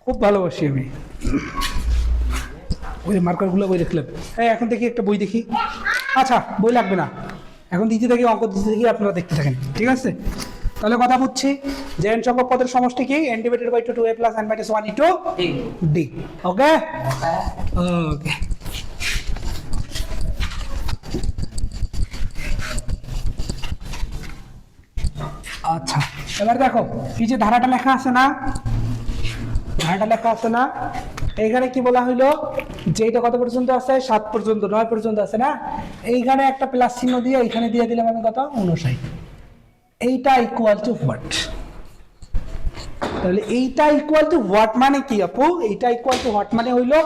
খুব ভালোবাসি আমি। ওই মার্কারগুলো বই দেখলাম। হ্যাঁ, এখন দেখি একটা বই দেখি। আচ্ছা, বই লাগবে না, এখন দিতে থাকি, অঙ্ক দিতে থাকি, আপনারা দেখতে থাকেন, ঠিক আছে? তাহলে কথা বুঝছি যে এন সংখ্যক পদের সমষ্টি কি? n divided by 2a plus n minus 1 into d। Okay okay. আচ্ছা, এবার দেখো এই যে ধারাটা লেখা আছে না, ধারাটা লেখা আছে না, এইখানে কি বলা হইলো যে এটা কত পর্যন্ত আছে? 7 পর্যন্ত, 9 পর্যন্ত আছে না? এইখানে একটা প্লাস চিহ্ন দিয়ে এইখানে দিয়ে দিলাম আমি কত? 59। এইটা ইকুয়াল টু হোয়াট? তাহলে এইটা ইকুয়াল টু হোয়াট মানে কি আপু? এইটা ইকুয়াল টু হোয়াট মানে হইলো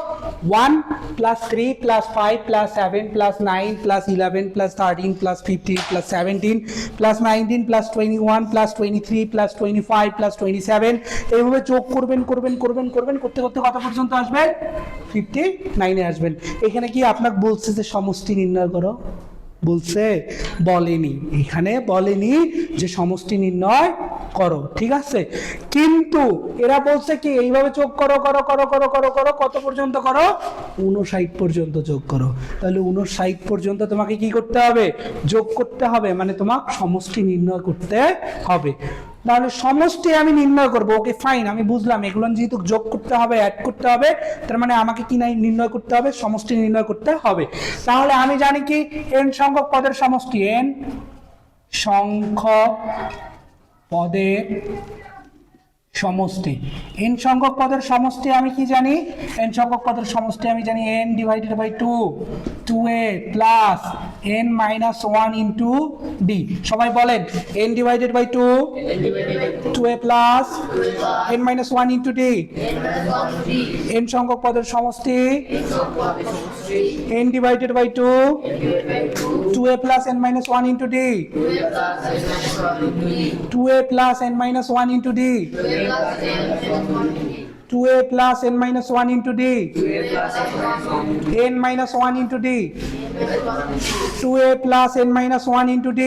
1 plus 3 plus 5 plus 7 plus 9 plus 11 plus 13 plus 15 plus 17 plus 19 plus 21 plus 23 plus 25 plus 27, এইভাবে যোগ করবেন করবেন করবেন করবেন করতে করতে কত পর্যন্ত আসবেন? 59-এ আসবেন। এখানে কি আপনাকে বলছে যে সমষ্টি নির্ণয় করো? বলছে? বলেনি, এখানে বলেনি যে সমষ্টি নির্ণয় করো, ঠিক আছে? কিন্তু এরা বলছে কি এইভাবে যোগ করো করো করো করো করো করো, কত পর্যন্ত করো? 59 পর্যন্ত যোগ করো। তাহলে 59 পর্যন্ত তোমাকে কি করতে হবে? যোগ করতে হবে, মানে তোমাকে সমষ্টি নির্ণয় করতে হবে। তাহলে সমষ্টি আমি নির্ণয় করব, ওকে ফাইন, আমি বুঝলাম এগুলো যেহেতু যোগ করতে হবে, অ্যাড করতে হবে, তার মানে আমাকে কি নির্ণয় করতে হবে? সমষ্টি নির্ণয় করতে হবে। তাহলে আমি জানি কি n সংখ্যক পদের সমষ্টি, n সংখ্যক পদের সমষ্টি, n সংখ্যক পদের সমষ্টি আমি কি জানি? n সংখ্যক পদের সমষ্টি আমি জানি n divided by 2, 2a plus n minus 1 into d। সবাই বলেন n divided by 2, 2a plus n minus 1 into d। n সংখ্যক পদের সমষ্টি n divided by 2, 2a plus n minus 1 into d, 2a plus n minus 1 into d, 2a plus n minus 1 into d, n minus 1 into d, 2a plus n minus 1 into d।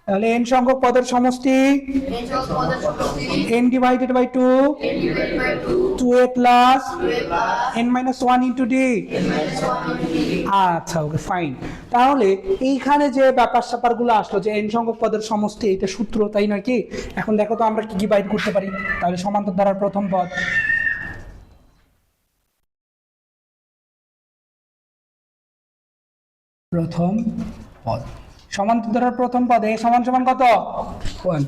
তাহলে n সংখ্যক পদের সমষ্টি n divided by 2, 2a plus n minus 1 into d। আচ্ছা, okay fine. তাহলে এইখানে যে ব্যাপার স্যাপারগুলো আসলো যে n সংখ্যক পদের সমষ্টি, এটা সূত্র, তাই নয় কি? এখন দেখো তো আমরা কি কি বাইর করতে পারি। তাহলে সমান্তর ধারার প্রথম পদ, প্রথম পদ, সমান্তর ধারার প্রথম পদ a সমান সমান কত? 1।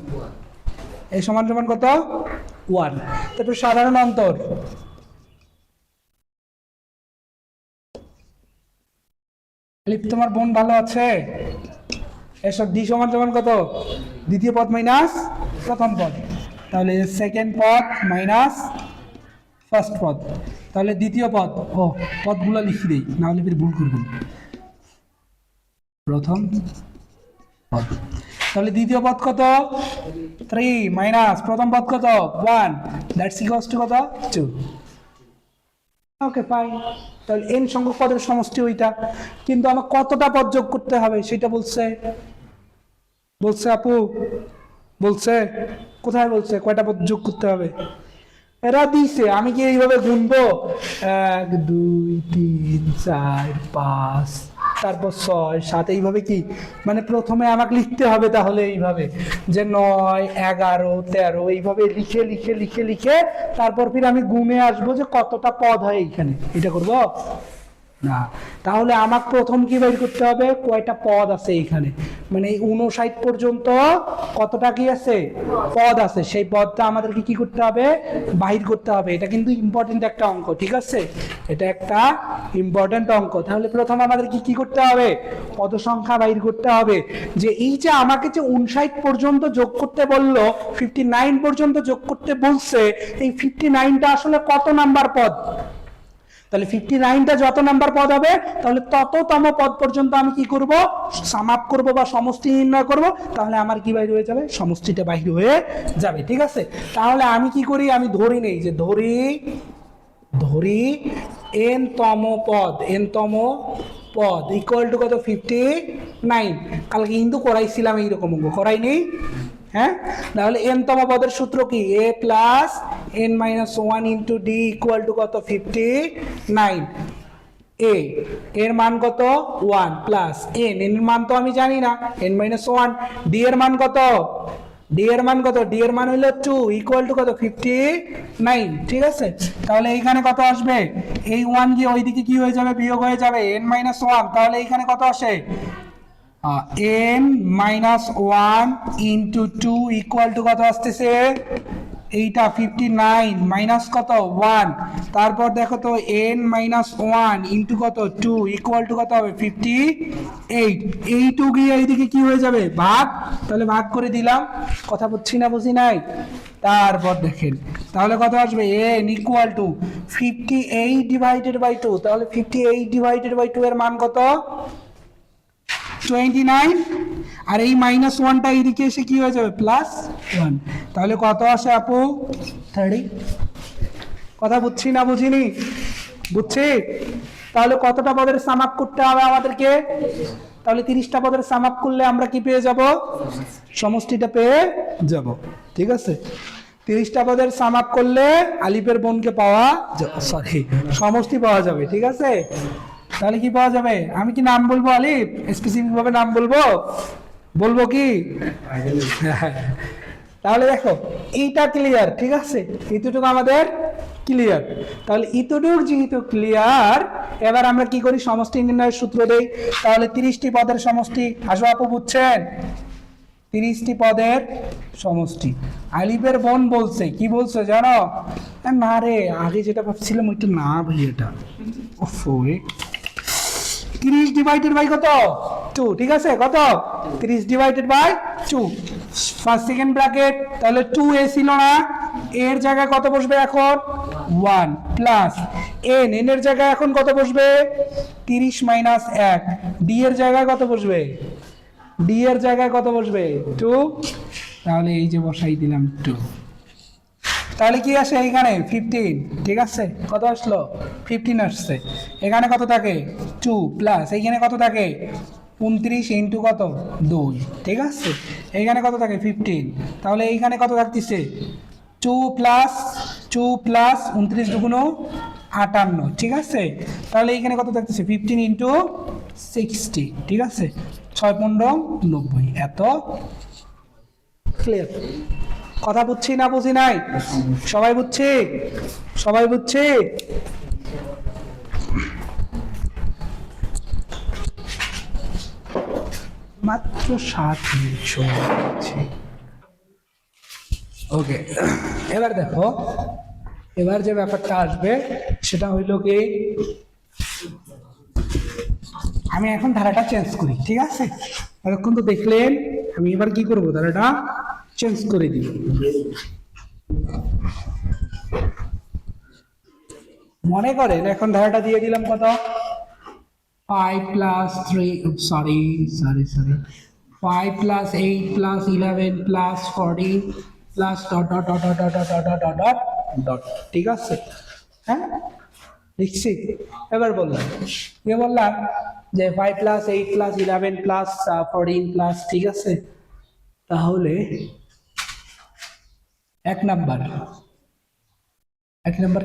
a সমান সমান কত? 1। তারপর সাধারণ অন্তর, তোমার বোন ভালো আছে? এসব d সমান সমান কত? দ্বিতীয় পদ মাইনাস প্রথম পদ। তাহলে সেকেন্ড পদ মাইনাস ফার্স্ট পদ। তাহলে দ্বিতীয় পদ, ও পদগুলো লিখে দেই, না হলে ভুল করবেন। প্রথম পদ, তাহলে দ্বিতীয় পদ কত? 3 মাইনাস প্রথম পদ কত? 1, দ্যাটস ইকুয়ালস টু কত? 2। Okay fine. তাহলে n সংখ্যক পদের সমষ্টি ওইটা, কিন্তু আমার কতটা পদ যোগ করতে হবে সেটা বলছে। বলছে আপু? বলছে? কোথায় বলছে কয়টা পদ যোগ করতে হবে? এরা দিছে, আমি কি এইভাবে গুনবো 1 2 3 4 5 তারপর 6 7 এইভাবে কি? মানে প্রথমে আমাকে লিখতে হবে তাহলে এইভাবে যে 9 11 13 এইভাবে লিখে লিখে লিখে লিখে তারপর ফির আমি গুনে আসবো যে কতটা পদ হয় এইখানে, এটা করব না। তাহলে আমাকে প্রথম কি বের করতে হবে? কয়টা পদ আছে এইখানে, মানে 59 পর্যন্ত কতটা কি আছে? পদ আছে। সেই পদটা আমাদেরকে কি করতে হবে? বাহির করতে হবে। এটা কিন্তু ইম্পর্টেন্ট একটা অঙ্ক, ঠিক আছে? এটা একটা ইম্পর্টেন্ট অঙ্ক। তাহলে প্রথম আমাদের কি করতে হবে? পদ সংখ্যা বাহির করতে হবে। যে এই যে আমাকে যে 59 পর্যন্ত যোগ করতে বললো, 59 পর্যন্ত যোগ করতে বলছে, এই 59টা আসলে কত নাম্বার পদ? তাহলে 59টা যত নাম্বার পদ হবে তাহলে তততম পদ পর্যন্ত আমি কি করব? সাম আপ করব বা সমষ্টি নির্ণয় করব। তাহলে আমার কি বাইরে হয়ে যাবে? সমষ্টিটা বাইরে হয়ে যাবে, ঠিক আছে? তাহলে আমি কি করি? আমি ধরি নেই যে ধরি n তম পদ ইকুয়াল টু কত? 59। কালকে কিন্তু করাইছিলাম এইরকম অঙ্ক, করাই নেই? হ্যাঁ, তাহলে n তম পদের সূত্র কি a plus n minus 1 into D equal to কত 59। a এর মান কত 1 প্লাস n এর মান তো আমি জানি না n মাইনাস 1। d এর মান কত d এর মান কত d এর মান হলো 2 ইকুয়াল টু কত 59। ঠিক আছে, তাহলে এইখানে কত আসবে, এই 1 গিয়ে ওইদিকে কি হয়ে যাবে, বিয়োগ হয়ে যাবে n মাইনাস 1। তাহলে এইখানে কত আসে n minus 1 into 2 equal to কত আসতেছে, এইটা 59 মাইনাস কত 1, তারপর দেখো তো n মাইনাস 1 ইন্টু কত 2 ইকুয়াল টু কত হবে 58। এই 2 গিয়ে এইদিকে কি হয়ে যাবে ভাগ, তাহলে ভাগ করে দিলাম, কথা বুঝছি না বুঝি নাই। তারপর দেখেন তাহলে কত আসবে n equal to 58 divided by 2, তাহলে 58 ডিভাইডেড বাই 2 এর মান কত 29, আর এই মাইনাস 1টা এইদিকে এসে কি হয়ে যাবে প্লাস 1, তাহলে কত আসে আপু 30। কথা বুঝছি না বুঝিনি, বুঝছি। তাহলে কতটা পদের সাম আপ করতে হবে আমাদেরকে, তাহলে 30টা পদের সাম আপ করলে আমরা কি পেয়ে যাব, সমষ্টিটা পেয়ে যাব। ঠিক আছে, 30টা পদের সাম আপ করলে আলিফের বোনকে পাওয়া সরি সমষ্টি পাওয়া যাবে। ঠিক আছে, তাহলে কি পাওয়া যাবে, আমি কি নাম বলবো আলিফ, স্পেসিফিক ভাবে নাম বলবো, বলবো কি তাহলে দেখো এইটা ক্লিয়ার। ঠিক আছে, এতটুকু আমাদের ক্লিয়ার। তাহলে এতটুকু যেহেতু ক্লিয়ার, এবার আমরা কি করি, সমষ্টি নির্ণয়ের সূত্র দেই। তাহলে 30টি পদের সমষ্টি, আসো আপু বুঝছেন, 30টি পদের সমষ্টি। আলিফের বোন বলছে, কি বলছে জানো, না রে আগে যেটা ভাবছিলাম ওইটা না ভাই, এটা 30 ডিভাইডেড বাই কত 2। ঠিক আছে, কত 30 divided by 2, first second bracket, তাহলে 2a ছিল না, এর জায়গায় কত বসবে এখন 1 প্লাস n, এর জায়গায় এখন কত বসবে 30 মাইনাস 1, ডি এর জায়গায় কত বসবে, ডি এর জায়গায় কত বসবে 2, তাহলে এই যে বসাই দিলাম 2, তাহলে কি আসে এখানে 15। ঠিক আছে, কত আসলো 15 আসছে। এখানে কত থাকে 2 প্লাস এইখানে কত থাকে 29 ইন্টু কত 2। ঠিক আছে, এইখানে কত থাকে 15, তাহলে এইখানে কত থাকতেছে 2 প্লাস 29 দুগুণ 58। ঠিক আছে, তাহলে এইখানে কত থাকতেছে 15 ইন্টু 60। ঠিক আছে, 6 15 90। এত ক্লিয়ার, কথা বুঝছি না বুঝি নাই, সবাই বুঝছি, সবাই বুঝছি। মাত্র 7 মিনিট সময় আছে। ওকে, এবার দেখো, এবার যে ব্যাপারটা আসবে সেটা হইল কি, আমি এখন ধারাটা চেঞ্জ করি। ঠিক আছে, এতক্ষণ তো দেখলেন, আমি এবার কি করবো, ধারাটা চেঞ্জ করে দিব। মনে করেন এখন ধারাটা দিয়ে দিলাম কত 5 plus 3 sorry 5 plus 8 plus 11 plus 14 plus dot dot dot dot dot dot dot dot dot. ঠিক আছে, হ্যাঁ লিখছি। এবার বললাম যে 5 প্লাস 8 প্লাস 11 প্লাস 14 প্লাস, ঠিক আছে, তাহলে এক নাম্বার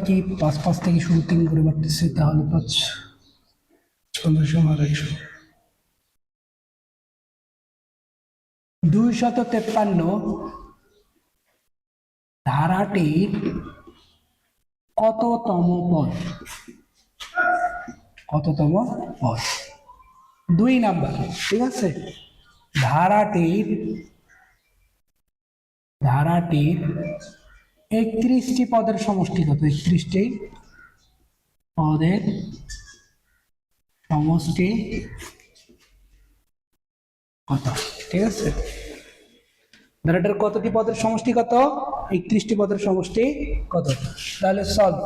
কি 5 থেকে শুরু 3 করে বাড়তেছে, তাহলে 5 1500 আর 100 253 ধারাটির কততম পদ, কততম পদ 2 নাম্বার। ঠিক আছে, ধারাটির 31টি পদের সমষ্টি কত, 31টি পদের সমষ্টি কত। ঠিক আছে, ধারাটার কতটি পদের সমষ্টি কত, 31টি পদের সমষ্টি কত। তাহলে সলভ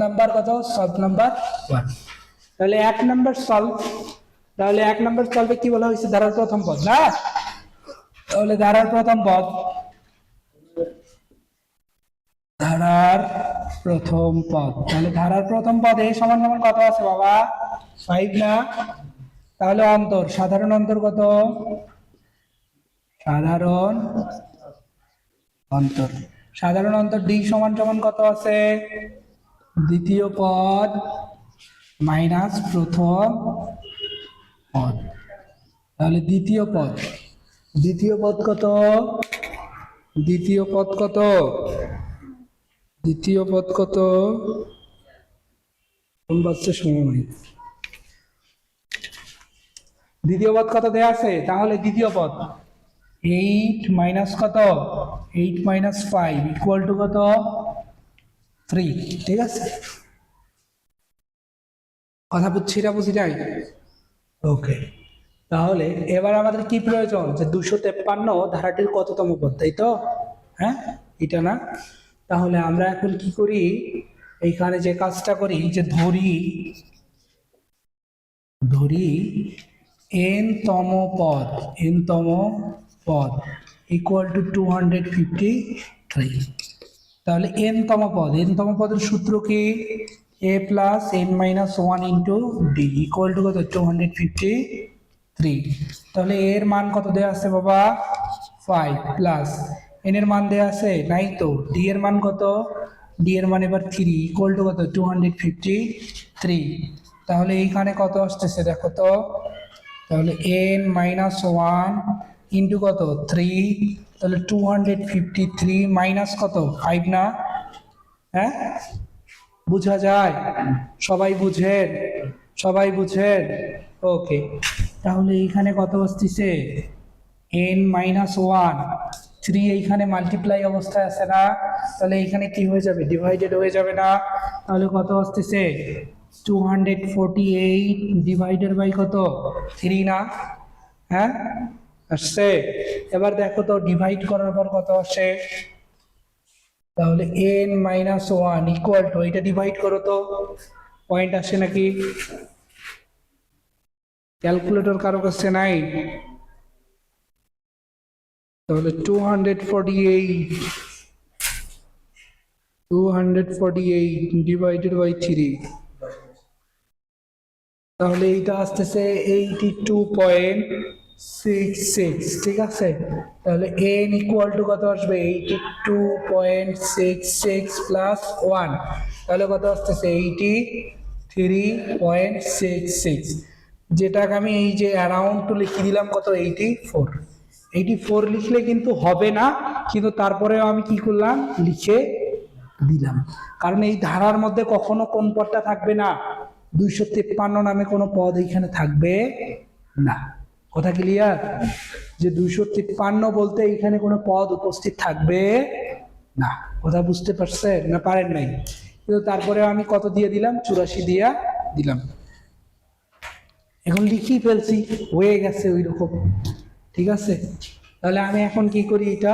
নাম্বার কত, সলভ নাম্বার 1। তাহলে 1 নাম্বার সলভ, তাহলে 1 নাম্বার সলভে কি বলা হয়েছে, ধারার প্রথম পদ না, তাহলে ধারার প্রথম পদ, তাহলে ধারার প্রথম পদে সমান সমান কত আছে বাবা 5 না, তাহলে অন্তর, সাধারণ অন্তর কত সাধারণ অন্তর। সাধারণ অন্তর ডি সমান সমান কত আছে? দ্বিতীয় পদ মাইনাস প্রথম পদ। তাহলে দ্বিতীয় পদ কত? দ্বিতীয় পদ কত? কোন বাচ্চা সময় দ্বিতীয় পদ কত দেয়া আছে? তাহলে দ্বিতীয় পদ 8 মাইনাস কত? 8 মাইনাস 5 ইকুয়াল টু কত? 3। ঠিক আছে, কথা বুঝি নাই? ওকে, তাহলে এবার আমাদের কি প্রয়োজন? যে 253 ধারাটির কততম পদ, তাই তো? হ্যাঁ, এটা না? তাহলে আমরা এখন কি করি? এইখানে যে কাজটা করি, যে ধরি n তম পদ ইকুয়াল টু 253। তাহলে n তম পদের সূত্র কি? a plus n minus 1 into D equal to কত? 253। তাহলে এর মান কত দেওয়া আছে বাবা? 5 প্লাস n এর মান দেওয়া আছে নাই তো, ডি এর মান কত? ডি এর মান এবার 3 ইকুয়াল টু কত? 253। তাহলে এইখানে কত আসতেছে দেখো তো? তাহলে n মাইনাস 1 ইন্টু কত? 3। তাহলে 253 মাইনাস কত? 5 না? হ্যাঁ, বুঝা যায়? সবাই বুঝেন? ওকে, তাহলে এইখানে কত আসতেছে? n মাইনাস 1, 3 এইখানে মাল্টিপ্লাই অবস্থায় আছে না? তাহলে এইখানে কি হয়ে যাবে? ডিভাইডেড হয়ে যাবে না? তাহলে কত আসতেছে? 248 ডিভাইডেড বাই কত? 3 না? হ্যাঁ, আসছে? এবার দেখো তো ডিভাইড করার পর কত আসে? তাহলে n মাইনাস 1 ইকুয়াল টু, এটা ডিভাইড করো তো, পয়েন্ট আসে নাকি? ক্যালকুলেটর কারো কাছে নাই? তাহলে 248 ডিভাইডেড বাই 3, তাহলে এইটা আসতেছে 82.66। ঠিক আছে, তাহলে n ইকুয়াল টু কত আসবে? 82.66 প্লাস 1, তাহলে কত আসতেছে? 83.66। যেটাকে আমি এই যে অ্যারাউন্ড টু লিখে দিলাম কত? 84 লিখলে কিন্তু হবে না, কিন্তু তারপরেও আমি কি করলাম? লিখে দিলাম, কারণ এই ধারার মধ্যে কখনো কোন পদটা থাকবে না? 253 নামে কোনো পদ এইখানে থাকবে না। কথা ক্লিয়ার? যে 253 বলতে এইখানে কোনো পদ উপস্থিত থাকবে না। কথা বুঝতে পারছেন না পারেন নাই? কিন্তু তারপরে আমি কত দিয়ে দিলাম? 84 দিয়া দিলাম। এখন লিখি ফেলছি, হয়ে গেছে ওই রকম। ঠিক আছে, তাহলে আমি এখন কি করি? এটা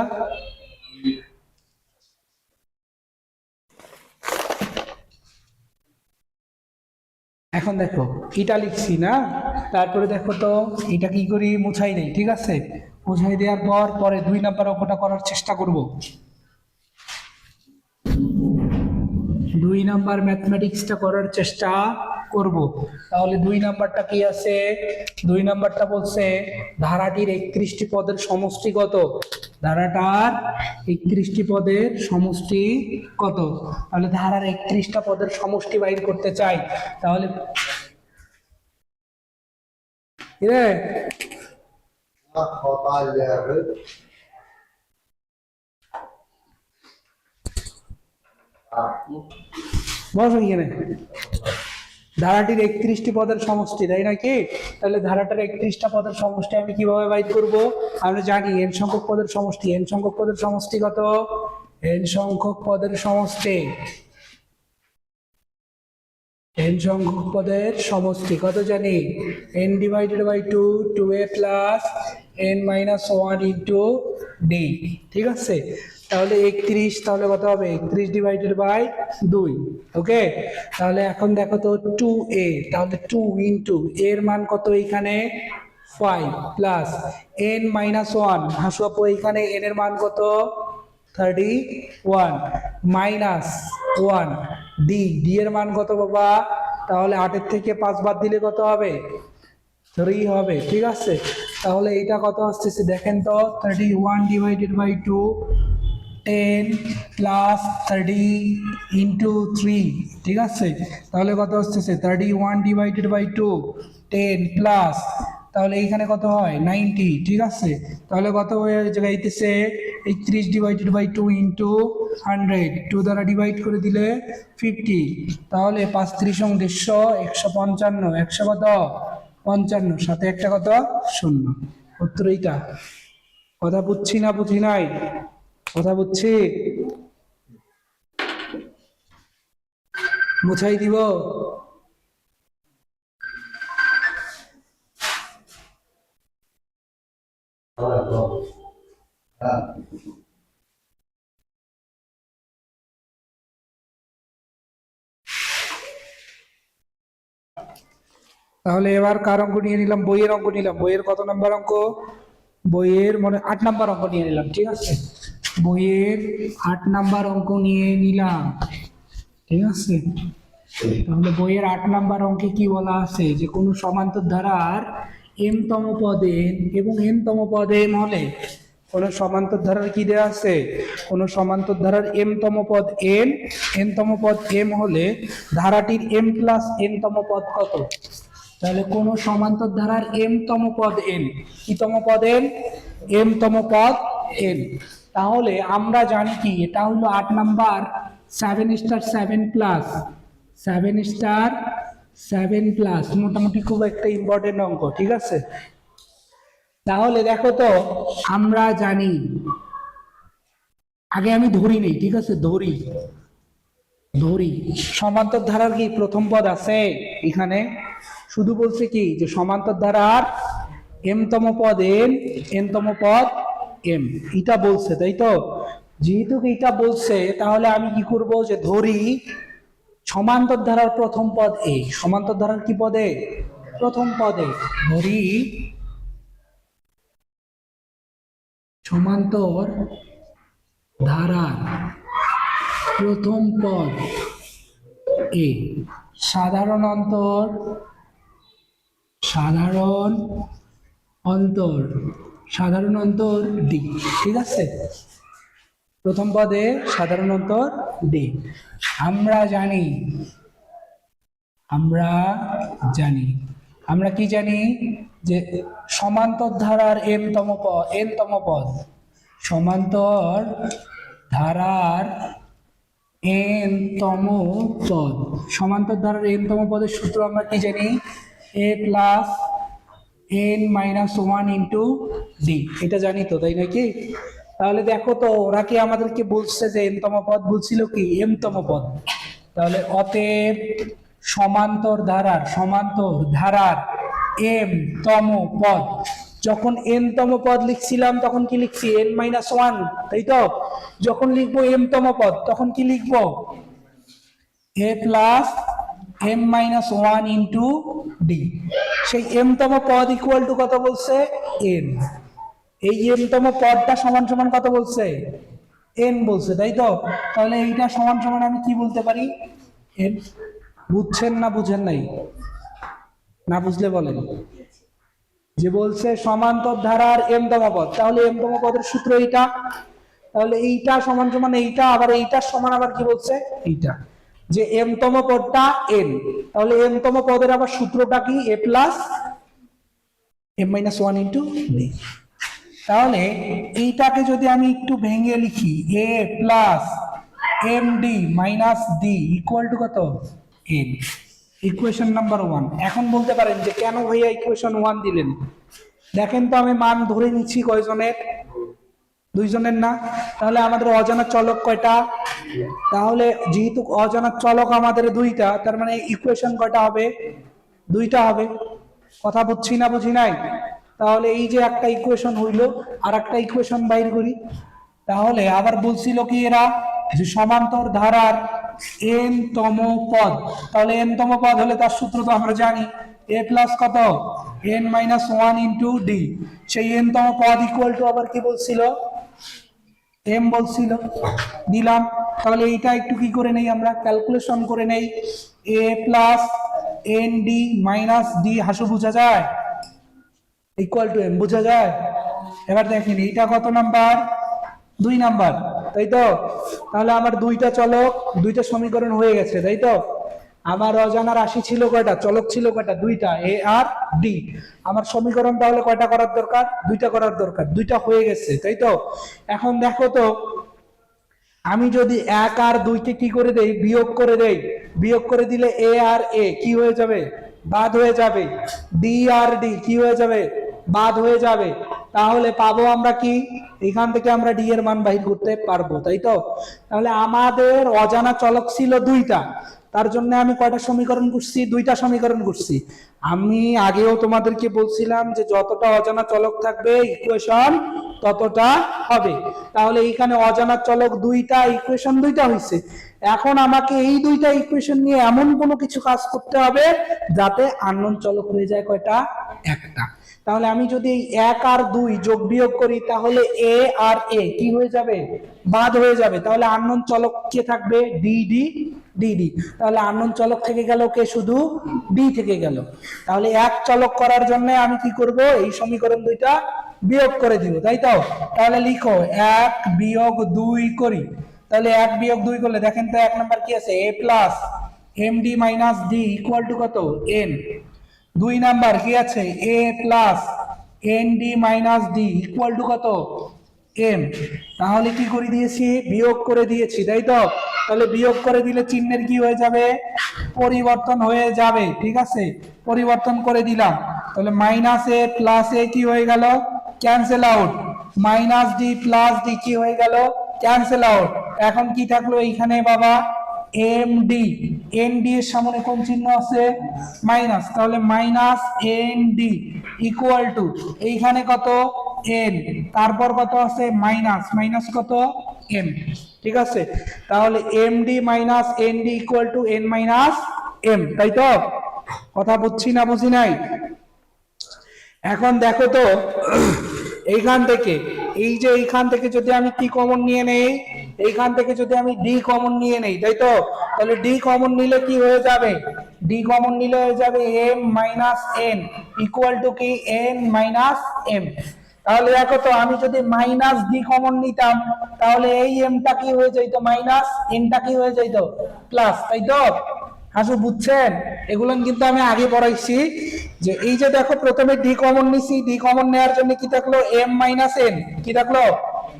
এখন দেখো, এটা লিখছি না? তারপরে দেখো তো এটা কি করি? মুছাই দেই। ঠিক আছে, মুছাই দেওয়ার পর পরে 2 নাম্বার অঙ্কটা করার চেষ্টা করব। 2 নাম্বার ম্যাথমেটিক্সটা করার চেষ্টা করব। তাহলে 2 নাম্বারটা কি আছে? 2 নাম্বারটা বলছে ধারাটির 31টি পদের সমষ্টি কত? ধারাটার 31টি পদের সমষ্টি কত? তাহলে ধারার 31টা পদের সমষ্টি বাইর করতে চাই। তাহলে বসো এখানে। ধারাটির 31টি পদের সমষ্টি, তাই নাকি? তাহলে ধারাটার 31টা পদের সমষ্টি আমি কিভাবে বাইর করব? আমরা জানি n সংখ্যক পদের সমষ্টি। n সংখ্যক পদের সমষ্টি কত? n সংখ্যক পদের সমষ্টি কত জানি? n divided by 2, 2a plus n minus 1 into d. ঠিক আছে, তাহলে 31, তাহলে কত হবে? 31 ডিভাইডেড বাই 2। ওকে, তাহলে এখন দেখো তো 2a, তাহলে 2 ইন্টু এর মান কত? এইখানে 5 প্লাস n মাইনাস 1, হাসু আপু এইখানে n এর মান কত? 31 মাইনাস 1 ডি এর মান কত বাবা? তাহলে 8 থেকে 5 বাদ দিলে কত হবে? 3 হবে, ঠিক আছে। তাহলে এটা কত আসতেছে দেখেন তো, 31 ডিভাইডেড বাই 2, 10 প্লাস 30 ইন্টু 3, ঠিক আছে। তাহলে কত আসতেছে 31 ডিভাইডেড বাই 2, 10 প্লাস, তাহলে এইখানে কত হয় 90, ঠিক আছে। তাহলে কত হয়ে যাইতেছে 31 ডিভাইডেড বাই 2 ইন্টু 100, 2 দ্বারা ডিভাইড করে দিলে 50, তাহলে 5 3 100, 155, 100 কত 55, সাথে একটা কত 0, উত্তর এইটা। কথা বুঝছি না বুঝি নাই? কথা বুঝছি, মুছাই দিব। তাহলে এবার কার অঙ্ক নিয়ে নিলাম? বইয়ের অঙ্ক নিলাম। বইয়ের কত নাম্বার অঙ্ক? বইয়ের মনে 8 নাম্বার অঙ্ক নিয়ে নিলাম, ঠিক আছে। বইয়ের 8 নাম্বার অঙ্ক নিয়ে নিলাম, ঠিক আছে। তাহলে বইয়ের 8 নাম্বার অঙ্কে কি বলা আছে, যে কোনো সমান্তর ধারার m তম পদ n এবং n তম পদ m হলে, কোনো সমান্তর ধারার কি দেওয়া আছে, কোনো সমান্তর ধারার m তম পদ n, n তম পদ m হলে ধারাটির m প্লাস n তম পদ কত? তাহলে কোন সমান্তর ধারার m তম পদ n, কি তম পদ n? m তম পদ n। তাহলে আমরা জানি কি, এটা হলো 8 number 7 star 7 plus 7 star 7 plus, মোটামুটি খুব একটা ইম্পর্টেন্ট অঙ্ক, ঠিক আছে। তাহলে দেখো তো, আমরা জানি, আগে আমি ধরি নেই, ঠিক আছে, ধরি সমান্তর ধারার কি প্রথম পদ আছে এখানে? শুধু বলছে কি, যে সমান্তর ধারার m তম পদ n, n তম পদ m, এটা বলছে, তাই তো। যেহেতু এটা বলছে, তাহলে আমি কি করব, যে ধরি সমান্তর ধারার প্রথম পদ a, সমান্তর ধারার কি পদে? প্রথম পদে। ধরি সমান্তর ধারার প্রথম পদ এ, সাধারণ অন্তর ডি, ঠিক আছে। প্রথম পদে সাধারণ অন্তর ডি। আমরা কি জানি, যে সমান্তর ধারার n তম পদ, সমান্তর ধারার n তম পদ, সমান্তর ধারার n তম পদের সূত্র আমরা কি জানি, a plus n minus 1 into D, এটা জানি তো, তাই নাকি? তাহলে দেখো তো, ওরা কি আমাদেরকে বলছে যে n তম পদ বলছিল কি m তম পদ। তাহলে অতএব সমান্তর ধারার m তম পদ, যখন n তম পদ লিখছিলাম তখন কি লিখছি n মাইনাস 1, তাই তো। যখন লিখবো m তম পদ তখন কি লিখবো, a plus m minus 1 into D. সেই m তম পদ ইকুয়াল টু কত বলছে, n। এই m তম পদটা সমান সমান কত বলছে, n বলছে, তাই তো। তাহলে এইটা সমান সমান আমি কি বলতে পারি, n। বুঝছেন না বুঝেন নাই? না বুঝলে বলেন। যে বলছে সমান্তর ধারার m তম পদ, তাহলে m তম পদের সূত্র এইটা। তাহলে এইটা সমান সমান এইটা, আবার এইটার সমান আবার কি বলছে, এইটা। যে m তম পদটা n, তাহলে m তম পদের আবার সূত্রটা কি, a plus m minus 1 into d. তাহলে এইটাকে যদি আমি একটু ভেঙে লিখি, a plus M D minus d equal to কত, n। Equation number 1। এখন বলতে পারেন যে কেন ভাইয়া ইকুয়েশন 1 দিলেন? দেখেন তো, আমি মান ধরে নিচ্ছি কয়জনের, 2 জনের না। তাহলে আমাদের অজানা চলক কয়টা? তাহলে যেহেতু অজানা চলক আমাদের 2টা, তার মানে ইকুয়েশন কয়টা হবে, 2টা হবে। কথা বুঝছি না বুঝি নাই? তাহলে এই যে একটা ইকুয়েশন হইলো, আর একটা ইকুয়েশন বাইর করি। তাহলে আবার বলছিল কি এরা, যে সমান্তর ধারার n তম পদ, তাহলে n তম পদ হলে তার সূত্র তো আমরা জানি, a প্লাস কত n মাইনাস 1 ইন্টু ডি। সেই n তম পদ ইকুয়াল টু আবার কি বলছিল, m বলছিল, দিলাম। তাহলে এইটা একটু কি করে নেই, আমরা ক্যালকুলেশন করে নেই। a plus n d minus D Hasu বোঝা যায়, ইকুয়াল টু এম, বোঝা যায়? এবার দেখেন এইটা কত নাম্বার? 2 নাম্বার, তাই তো? তাহলে আমার দুইটা চলক, দুইটা সমীকরণ হয়ে গেছে, তাই তো? আমার অজানা রাশি ছিল কয়টা, চলক ছিল কয়টা? দুইটা, এ আর ডি। আমার সমীকরণ তাহলে কয়টা করার দরকার? দুইটা করার দরকার, দুইটা হয়ে গেছে, তাই তো? এখন দেখো তো, আমি যদি 1 আর 2 কে কি করে দেই, বিয়োগ করে দেই, বিয়োগ করে দিলে এ আর এ কি হয়ে যাবে? বাদ হয়ে যাবে। ডি আর ডি কি হয়ে যাবে? বাদ হয়ে যাবে। তাহলে পাবো আমরা কি? এখান থেকে আমরা ডি এর মান বাহির করতে পারবো, তাই তো? তাহলে আমাদের অজানা চলক ছিল দুইটা, তার জন্য আমি কয়টা সমীকরণ করছি? দুইটা সমীকরণ করছি। আমি আগেও তোমাদেরকে বলছিলাম যে যতটা অজানা চলক থাকবে ইকুয়েশন ততটা হবে। তাহলে এইখানে অজানা চলক দুইটা, ইকুয়েশন দুইটা হয়েছে। এখন আমাকে এই দুইটা ইকুয়েশন নিয়ে এমন কোনো কিছু কাজ করতে হবে যাতে আননোন চলক হয়ে যায় কয়টা? একটা। তাহলে আমি যদি এই 1 আর 2 যোগ বিয়োগ করি তাহলে এ আর এ কি হয়ে যাবে? বাদ হয়ে যাবে। তাহলে আননোন চলক কে থাকবে? D D D D. তাহলে আননোন চলক থেকে গেল কে? শুধু ডি থেকে গেল। তাহলে এক চলক করার জন্য আমি কি করব? এই সমীকরণ দুইটা বিয়োগ করে দিব, তাই তো? তাহলে লিখো 1 বিয়োগ 2 করি। তাহলে 1 বিয়োগ 2 করলে দেখেন তো 1 নাম্বার কি আছে? a plus M D minus d equal to কত? n। 2 নাম্বার কি আছে? a plus n d minus d equal to কত? এম। তাহলে কি করে দিয়েছি? বিয়োগ করে দিয়েছি, তাই তো? তাহলে বিয়োগ করে দিলে চিহ্নের কি হয়ে যাবে? পরিবর্তন হয়ে যাবে, ঠিক আছে? পরিবর্তন করে দিলাম। তাহলে মাইনাস এ প্লাস এ কি হয়ে গেল? Cancel out. Minus D plus D কি হয়ে গেল? Cancel out. এখন কি থাকলো এইখানে বাবা? M D. এন ডি এর সামনে কোন চিহ্ন আছে? মাইনাস। তাহলে minus n d equal to এইখানে কত? এন। তারপর কত আছে? মাইনাস, মাইনাস কত? এম। ঠিক আছে? তাহলে m D minus n d equal to n minus m, তাই তো? কথা বুঝছি না বুঝি নাই? এখন দেখো তো, এইখান থেকে, এই যে এইখান থেকে যদি আমি কি কমন নিয়ে নেই, এইখান থেকে যদি আমি ডি কমন নিয়ে নেই, তাই তো? তাহলে ডি কমন নিলে কি হয়ে যাবে? ডি কমন নিলে হয়ে যাবে M minus N equal to কি? N minus M. তাহলে দেখো তো, আমি যদি মাইনাস ডি কমন নিতাম তাহলে এই এমটা কি হয়ে যাইতো? মাইনাস, এনটা কি হয়ে যাইতো? প্লাস, তাই তো? হাসু বুঝছেন? এগুলো কিন্তু আমি আগে পড়াইছি। যে এই যে দেখো, প্রথমে ডি কমন নিছি, ডি কমন নেওয়ার জন্য কি থাকলো? M minus n. কি থাকলো?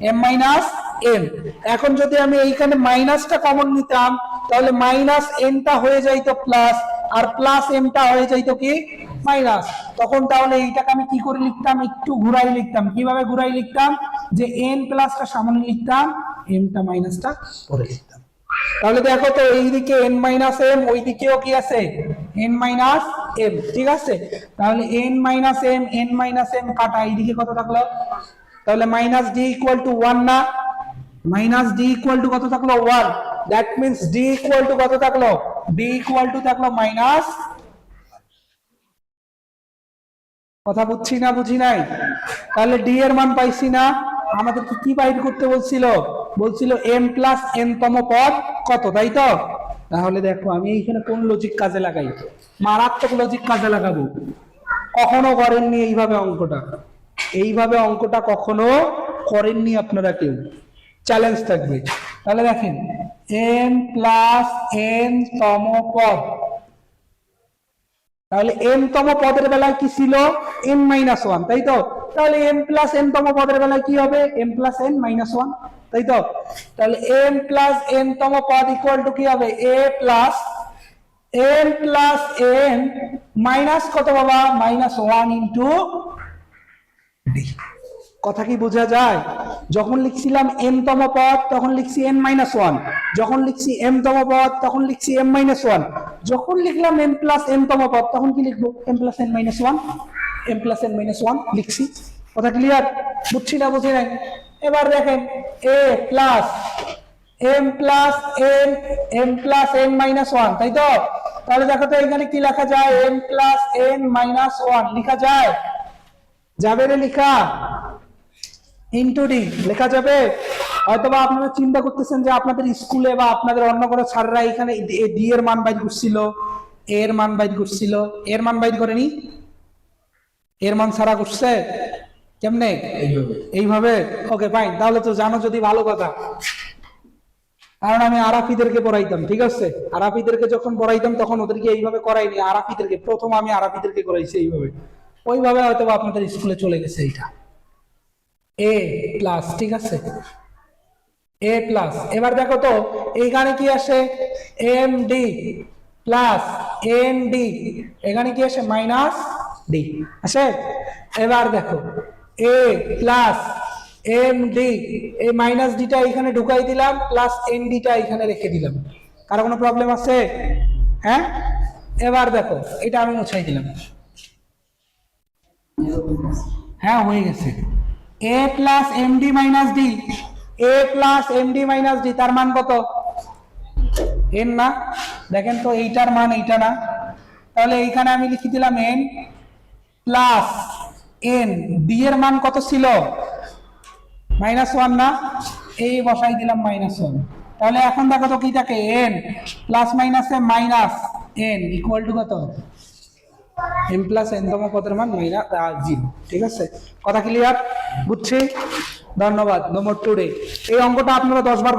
M minus n. এখন যদি আমি এইখানে মাইনাসটা কমন নিতাম তাহলে মাইনাস এনটা হয়ে যাইতো প্লাস, আর প্লাস এমটা হয়ে যাইতো কি? মাইনাস। তখন তাহলে এইটাকে আমি কি করে লিখতাম? একটু ঘুরাই লিখতাম। কিভাবে ঘুরাই লিখতাম? যে এন প্লাসটা সামনে লিখতাম, এমটা মাইনাসটা পরে লিখতাম। তাহলে দেখো তো, এইদিকে এন মাইনাস এম, ওইদিকেও কি আছে? এন মাইনাস এম, ঠিক আছে? তাহলে n minus m, n minus m কাটা, এইদিকে কত থাকলো? তাহলে মাইনাস ডি ইকুয়াল টু 1 না? মাইনাস ডি ইকুয়াল টু কত থাকলো? 1। That means D equal to কত থাকলো? ডি ইকুয়াল টু থাকলো মাইনাস। কথা বুঝছি না বুঝি নাই? তাহলে ডি এর মান পাইছি না? আমাদেরকে কি বাইর করতে বলছিল? বলছিল এম প্লাস এন তম পদ কত, তাই তো? তাহলে দেখো, আমি এইখানে কোন লজিক কাজে লাগাই? মারাত্মক লজিক কাজে লাগাবো। কখনো করেননি এইভাবে অঙ্কটা, এইভাবে অঙ্কটা কখনো করেননি আপনারা কেউ। চ্যালেঞ্জ থাকবে। তাহলে দেখেন, এম প্লাস এন তম পদ, তাহলে এম তম পদের বেলায় কি ছিল? এন মাইনাস ওয়ান, তাই তো? তাহলে এম প্লাস এন তম পদের বেলায় কি হবে? M plus N minus one, তাই তো? তাহলে এম প্লাস এন তম পদ ইকুয়াল টু কি হবে? A plus N plus N minus কত বাবা? Minus one into D. কথা কি বোঝা যায়? যখন লিখছিলাম এম তম পদ তখন লিখছি এন মাইনাস ওয়ান, যখন লিখছি এম তম পদ তখন লিখছি এম মাইনাস ওয়ান, যখন লিখলাম এম প্লাস এন তম পদ তখন কি লিখবো? M plus N minus one, M plus N minus one লিখছি। কথা ক্লিয়ার? বুঝছি না বুঝি নাই? এবার দেখেন, A plus M plus N, M plus N minus one, তাই তো? তাহলে দেখো তো এখানে কি লেখা যায়? M plus N minus one লিখা যায়? যাবে রে লিখা? ইনটু ডি লেখা যাবে? হয়তোবা আপনারা চিন্তা করতেছেন যে আপনাদের স্কুলে বা আপনাদের অন্য কোনো স্যাররা এখানে ডি এর মান বাইর করছিল, এর মান বাইর করছিল, এর মান বাইর করেনি? এর মান ছাড়া করছে কেমনে? এইভাবে। ওকে ফাইন, তাহলে তো জানো যদি ভালো কথা, কারণ আমি আরাফিদেরকে পড়াইতাম, ঠিক আছে? আরাফিদেরকে যখন পড়াইতাম তখন ওদেরকে এইভাবে করাইনি, আরাফিদেরকে প্রথম আমি আরাফিদেরকে করাইছি এইভাবে। ওইভাবে হয়তো আপনাদের স্কুলে চলে গেছে এইটা। এ প্লাস, ঠিক আছে, এ প্লাস। এবার দেখো তো এইখানে কি আসে, m d plus n d, এখানে কি আসে মাইনাস ডি আসে। এবার দেখো এ প্লাস এম ডি, এই মাইনাস ডিটা এখানে ঢুকাই দিলাম, প্লাস এন ডিটা এখানে রেখে দিলাম। কারো কোনো প্রবলেম আছে? হ্যাঁ, এবার দেখো এটা আমি মুছাই দিলাম। হ্যাঁ হয়ে গেছে। A plus M D minus D, A plus M D minus D, তার মান কত? এন না? দেখেন তো এইটার মান এইটা না, তাহলে এইখানে আমি লিখে দিলাম এন প্লাস এন, ডি এর মান কত ছিল? -1 না? এই বসাই দিলাম -1। তাহলে এখন দেখো তো কি থাকে, এন প্লাস মাইনাসে মাইনাস এন ইকুয়াল টু কত? এম প্লাস এন তম পদের মান -0। ঠিক আছে, কথা ক্লিয়ার? বুঝছি? ধন্যবাদ। নম্বর 2 এই অঙ্কটা আপনারা 10 বার